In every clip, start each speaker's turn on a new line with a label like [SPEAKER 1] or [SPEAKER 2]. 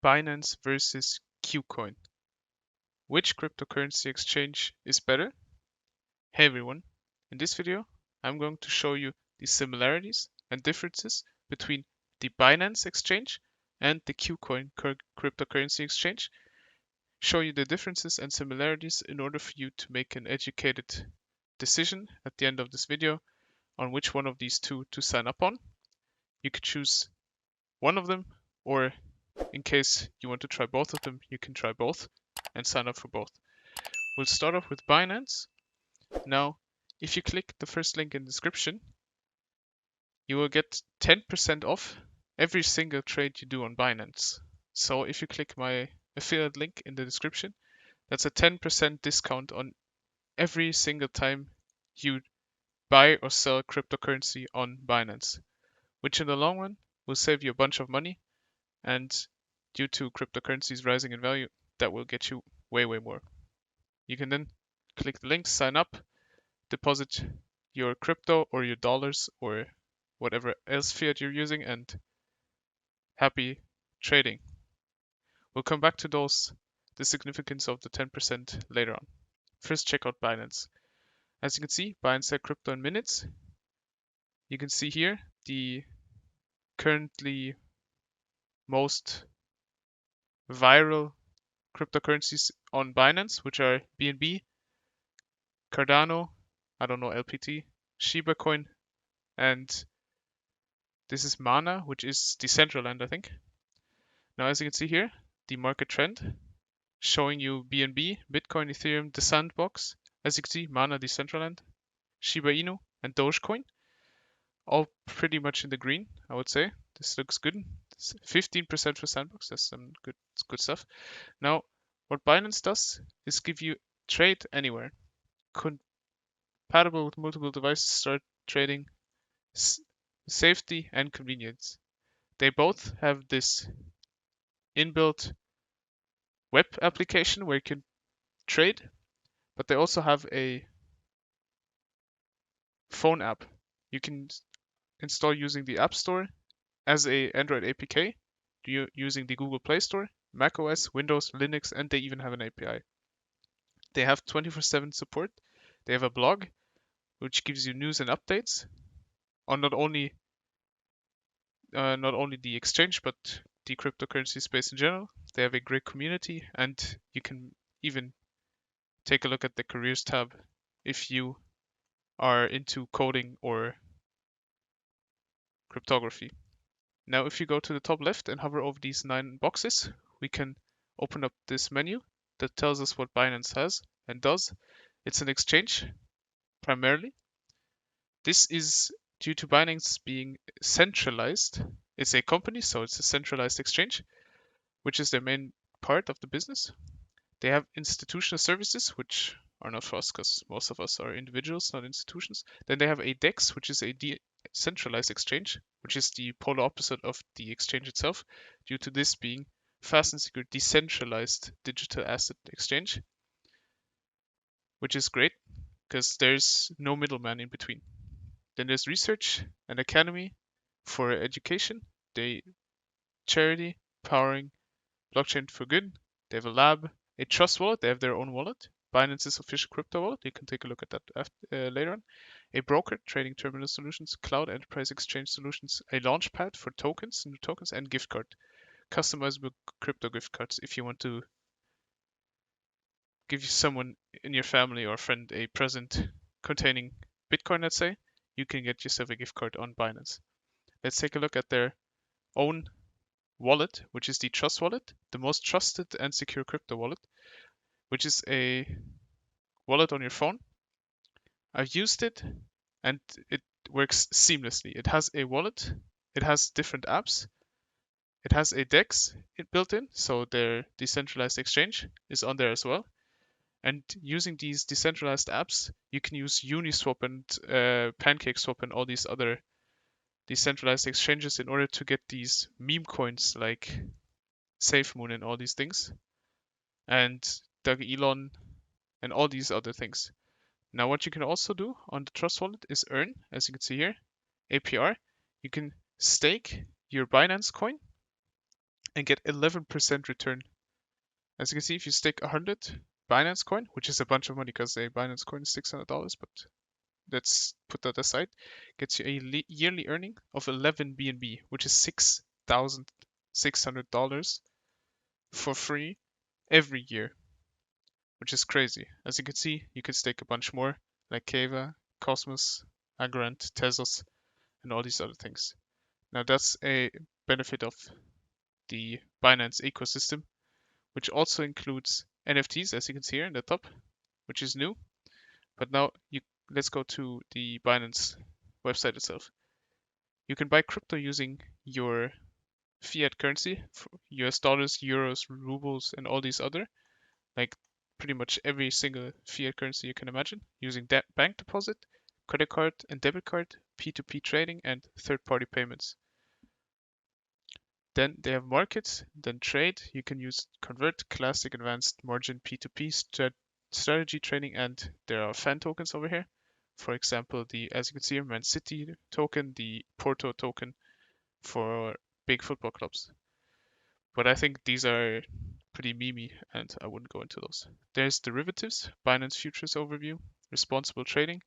[SPEAKER 1] Binance versus KuCoin. Which cryptocurrency exchange is better? Hey everyone, in this video I'm going to show you the similarities and differences between the Binance exchange and the KuCoin cryptocurrency exchange, show you the differences and similarities in order for you to make an educated decision at the end of this video on which one of these two to sign up on. You could choose one of them, or in case you want to try both of them, you can try both and sign up for both. We'll start off with Binance. Now, if you click the first link in the description, you will get 10% off every single trade you do on Binance. So if you click my affiliate link in the description, that's a 10% discount on every single time you buy or sell cryptocurrency on Binance, which in the long run will save you a bunch of money, and due to cryptocurrencies rising in value, that will get you way more. You can then click the link, sign up, deposit your crypto or your dollars or whatever else fiat you're using, and happy trading. We'll come back to the significance of the 10% later on. First, check out Binance. As you can see, Binance said crypto in minutes. You can see here the currently most viral cryptocurrencies on Binance, which are BNB, Cardano, I don't know, LPT, Shiba Coin, and this is Mana, which is Decentraland, I think. Now, as you can see here, the market trend showing you BNB, Bitcoin, Ethereum, the Sandbox. As you can see, Mana, Decentraland, Shiba Inu, and Dogecoin, all pretty much in the green, I would say. This looks good. It's 15% for Sandbox. That's some good stuff. Now, what Binance does is give you trade anywhere, compatible with multiple devices, start trading, safety and convenience. They both have this inbuilt web application where you can trade, but they also have a phone app you can install using the App Store as a Android APK, using the Google Play Store, macOS, Windows, Linux, and they even have an API. They have 24/7 support. They have a blog which gives you news and updates on not only the exchange but the cryptocurrency space in general. They have a great community, and you can even take a look at the careers tab if you are into coding or cryptography. Now, if you go to the top left and hover over these 9 boxes, we can open up this menu that tells us what Binance has and does. It's an exchange, primarily. This is due to Binance being centralized. It's a company, so it's a centralized exchange, which is their main part of the business. They have institutional services, which are not for us because most of us are individuals, not institutions. Then they have a DEX, which is a decentralized exchange, which is the polar opposite of the exchange itself, due to this being fast and secure decentralized digital asset exchange, which is great because there's no middleman in between. Then there's research and academy for education. They charity powering blockchain for good. They have a lab, a trust wallet. They have their own wallet, Binance's official crypto wallet. You can take a look at that later on. A broker, trading terminal solutions, cloud enterprise exchange solutions, a launchpad for tokens, new tokens, and gift card, customizable crypto gift cards. If you want to give someone in your family or friend a present containing Bitcoin, let's say, you can get yourself a gift card on Binance. Let's take a look at their own wallet, which is the Trust Wallet, the most trusted and secure crypto wallet, which is a wallet on your phone. I've used it and it works seamlessly. It has a wallet, it has different apps, it has a DEX built in, so their decentralized exchange is on there as well. And using these decentralized apps, you can use Uniswap and PancakeSwap and all these other decentralized exchanges in order to get these meme coins like SafeMoon and all these things, and Doug Elon and all these other things. Now, what you can also do on the Trust Wallet is earn, as you can see here, APR. You can stake your Binance coin, and get 11% return. As you can see, if you stake 100 Binance coin, which is a bunch of money because a Binance coin is $600, but let's put that aside, gets you a yearly earning of 11 BNB, which is $6,600 for free every year, which is crazy. As you can see, you can stake a bunch more, like Keva, Cosmos, Agrant, Tezos, and all these other things. Now that's a benefit of the Binance ecosystem, which also includes NFTs, as you can see here in the top, which is new. But now let's go to the Binance website itself. You can buy crypto using your fiat currency, US dollars, euros, rubles, and all these other, like pretty much every single fiat currency you can imagine, using that bank deposit, credit card and debit card, P2P trading, and third-party payments. Then they have markets, then trade. You can use convert, classic, advanced, margin, P2P, strategy trading, and there are fan tokens over here. For example, as you can see here, Man City token, the Porto token for big football clubs. But I think these are pretty memey and I wouldn't go into those. There's derivatives, Binance Futures overview, responsible trading,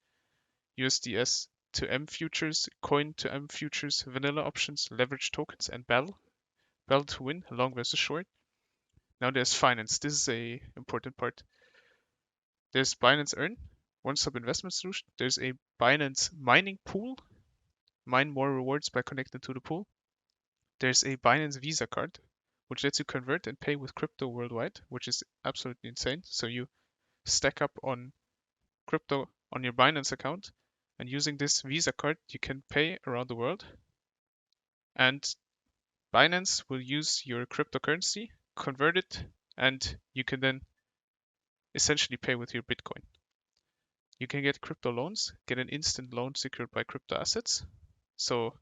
[SPEAKER 1] USDS to M futures, coin to M futures, vanilla options, leverage tokens, and battle to win, long versus short. Now there's finance. This is a important part. There's Binance Earn, one-stop investment solution. There's a Binance mining pool, mine more rewards by connecting to the pool. There's a Binance Visa card, which lets you convert and pay with crypto worldwide, which is absolutely insane. So you stack up on crypto on your Binance account, and using this Visa card, you can pay around the world. And Binance will use your cryptocurrency, convert it, and you can then essentially pay with your Bitcoin. You can get crypto loans, get an instant loan secured by crypto assets. So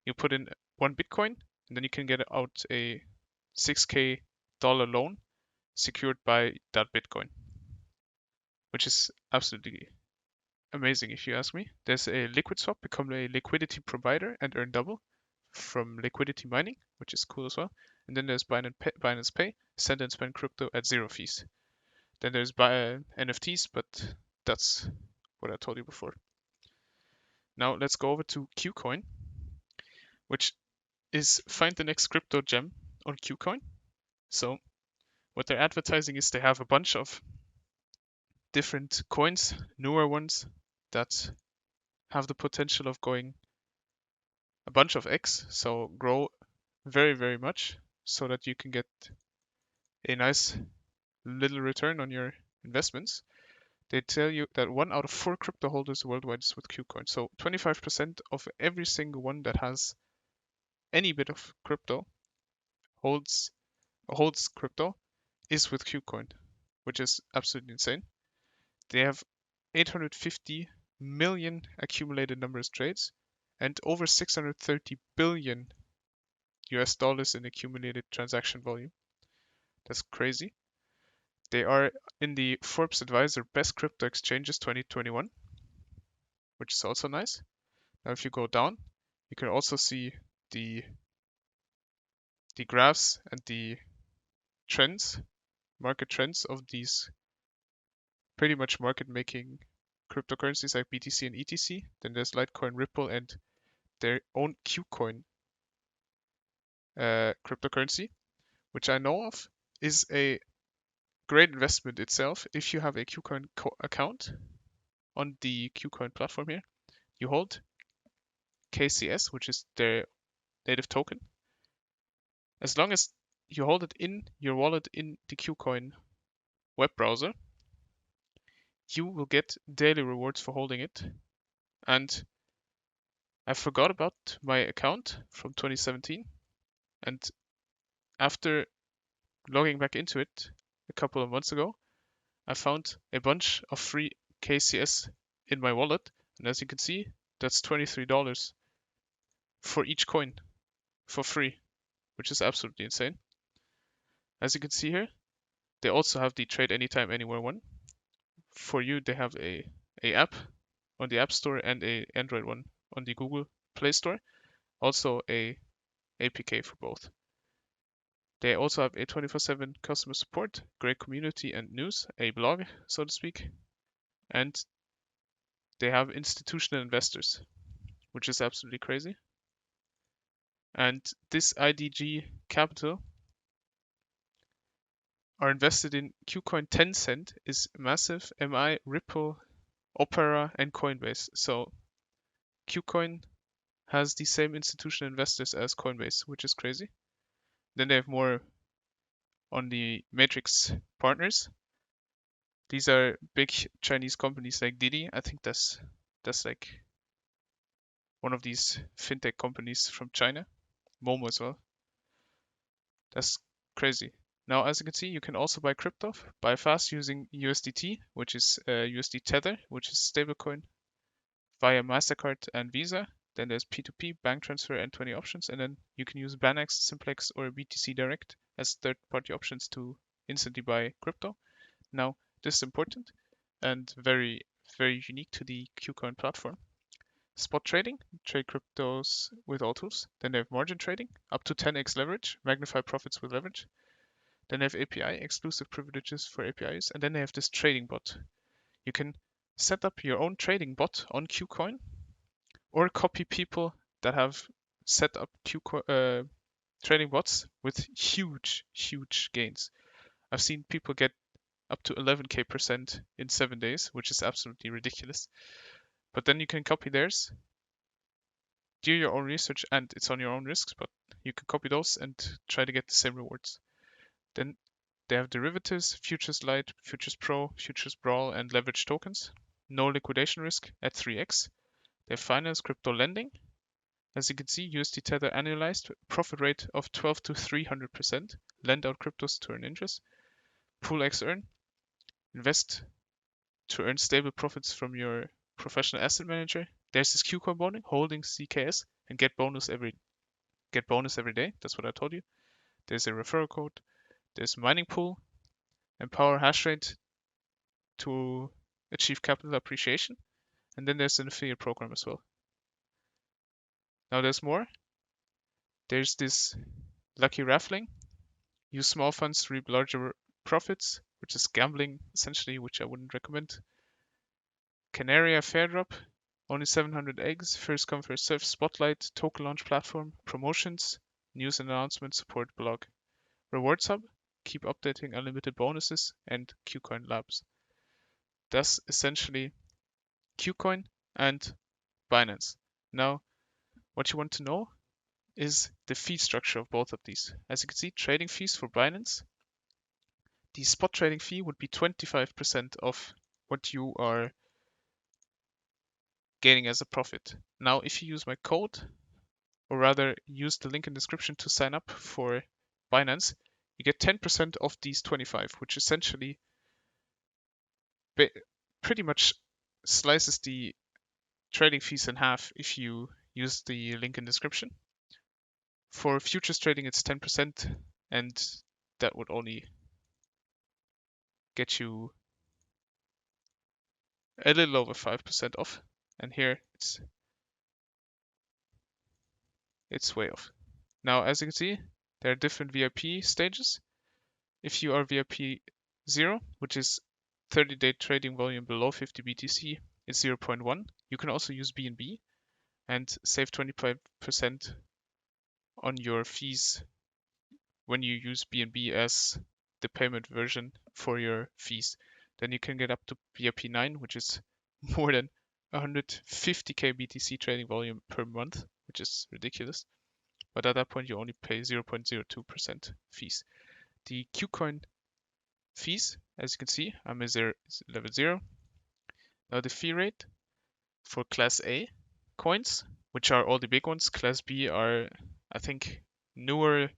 [SPEAKER 1] you put in one Bitcoin, and then you can get out a $6K loan secured by that Bitcoin, which is absolutely amazing if you ask me. There's a liquid swap, become a liquidity provider and earn double from liquidity mining, which is cool as well. And then there's Binance Pay, send and spend crypto at 0 fees. Then there's NFTs, but that's what I told you before. Now let's go over to KuCoin, which is find the next crypto gem on KuCoin. So what they're advertising is they have a bunch of different coins, newer ones that have the potential of going a bunch of X, so grow very, very much so that you can get a nice little return on your investments. They tell you that 1 out of 4 crypto holders worldwide is with KuCoin. So 25% of every single one that has any bit of crypto holds crypto is with KuCoin, which is absolutely insane. They have 850 million accumulated numbers trades and over 630 billion US dollars in accumulated transaction volume. That's crazy. They are in the Forbes Advisor Best Crypto Exchanges 2021, which is also nice. Now, if you go down, you can also see the graphs and the trends, market trends of these pretty much market making cryptocurrencies like BTC and ETC. Then there's Litecoin, Ripple, and their own KuCoin cryptocurrency, which I know of is a great investment itself. If you have a KuCoin account on the KuCoin platform here, you hold KCS, which is their native token. As long as you hold it in your wallet in the KuCoin web browser, you will get daily rewards for holding it. And I forgot about my account from 2017. And after logging back into it a couple of months ago, I found a bunch of free KCS in my wallet. And as you can see, that's $23 for each coin for free, which is absolutely insane. As you can see here, they also have the Trade Anytime Anywhere one. For you, they have a app on the App Store and a Android one on the Google Play Store. Also a APK for both. They also have a 24/7 customer support, great community and news, a blog, so to speak, and they have institutional investors, which is absolutely crazy. And this IDG capital are invested in KuCoin. Tencent is massive, MI, Ripple, Opera, and Coinbase. So KuCoin has the same institutional investors as Coinbase, which is crazy. Then they have more on the Matrix partners. These are big Chinese companies like Didi. I think that's like one of these fintech companies from China. Momo as well. That's crazy. Now, as you can see, you can also buy crypto, buy fast using USDT, which is USD Tether, which is stablecoin, via MasterCard and Visa. Then there's P2P, bank transfer, and 20 options. And then you can use Binance, Simplex, or BTC Direct as third-party options to instantly buy crypto. Now, this is important and very, very unique to the KuCoin platform. Spot trading, trade cryptos with all tools. Then they have margin trading, up to 10x leverage, magnify profits with leverage. Then they have API, exclusive privileges for APIs. And then they have this trading bot. You can set up your own trading bot on KuCoin or copy people that have set up trading bots with huge, huge gains. I've seen people get up to 11k% in 7 days, which is absolutely ridiculous. But then you can copy theirs, do your own research, and it's on your own risks, but you can copy those and try to get the same rewards. Then they have derivatives, Futures Lite, Futures Pro, Futures Brawl, and leverage tokens. No liquidation risk at 3x. They have finance, crypto lending. As you can see, USD Tether annualized profit rate of 12 to 300%. Lend out cryptos to earn interest. Pool X earn. Invest to earn stable profits from your professional asset manager. There's this KuCoin bonus, holding CKS, and get bonus every day. That's what I told you. There's a referral code. There's mining pool, empower hash rate to achieve capital appreciation, and then there's an affiliate program as well. Now there's more. There's this lucky raffling. Use small funds to reap larger profits, which is gambling essentially, which I wouldn't recommend. Canaria fair drop, only 700 eggs, first come first serve, spotlight, token launch platform, promotions, news and announcement support blog. Rewards hub, keep updating unlimited bonuses, and KuCoin labs. That's essentially KuCoin and Binance. Now, what you want to know is the fee structure of both of these. As you can see, trading fees for Binance, the spot trading fee would be 25% of what you are gaining as a profit. Now, if you use my code, or rather use the link in the description to sign up for Binance, you get 10% of these 25, which essentially pretty much slices the trading fees in half if you use the link in the description. For futures trading, it's 10%, and that would only get you a little over 5% off. And here it's way off. Now, as you can see, there are different VIP stages. If you are VIP 0, which is 30-day trading volume below 50 BTC, it's 0.1. You can also use BNB and save 25% on your fees when you use BNB as the payment version for your fees. Then you can get up to VIP 9, which is more than 150k BTC trading volume per month, which is ridiculous. But at that point, you only pay 0.02% fees. The KuCoin fees, as you can see, I'm at level 0. Now the fee rate for Class A coins, which are all the big ones. Class B are, I think, newer,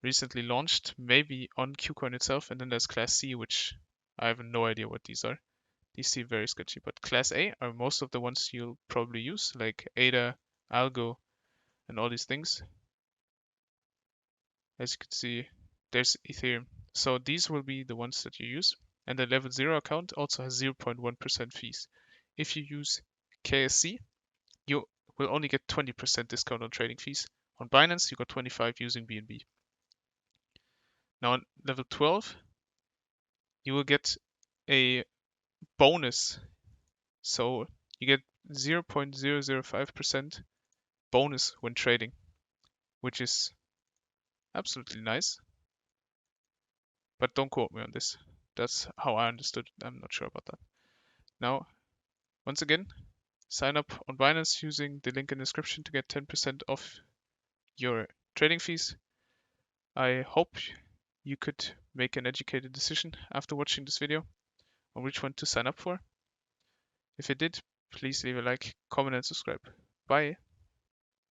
[SPEAKER 1] recently launched, maybe on KuCoin itself. And then there's Class C, which I have no idea what these are. These seem very sketchy. But Class A are most of the ones you'll probably use, like ADA, Algo, and all these things. As you can see, there's Ethereum. So these will be the ones that you use. And the level 0 account also has 0.1% fees. If you use KSC, you will only get 20% discount on trading fees. On Binance, you got 25 using BNB. Now on level 12, you will get a bonus. So you get 0.005% bonus when trading, which is absolutely nice. But don't quote me on this. That's how I understood it. I'm not sure about that. Now, once again, sign up on Binance using the link in the description to get 10% off your trading fees. I hope you could make an educated decision after watching this video on which one to sign up for. If you did, please leave a like, comment, and subscribe. Bye.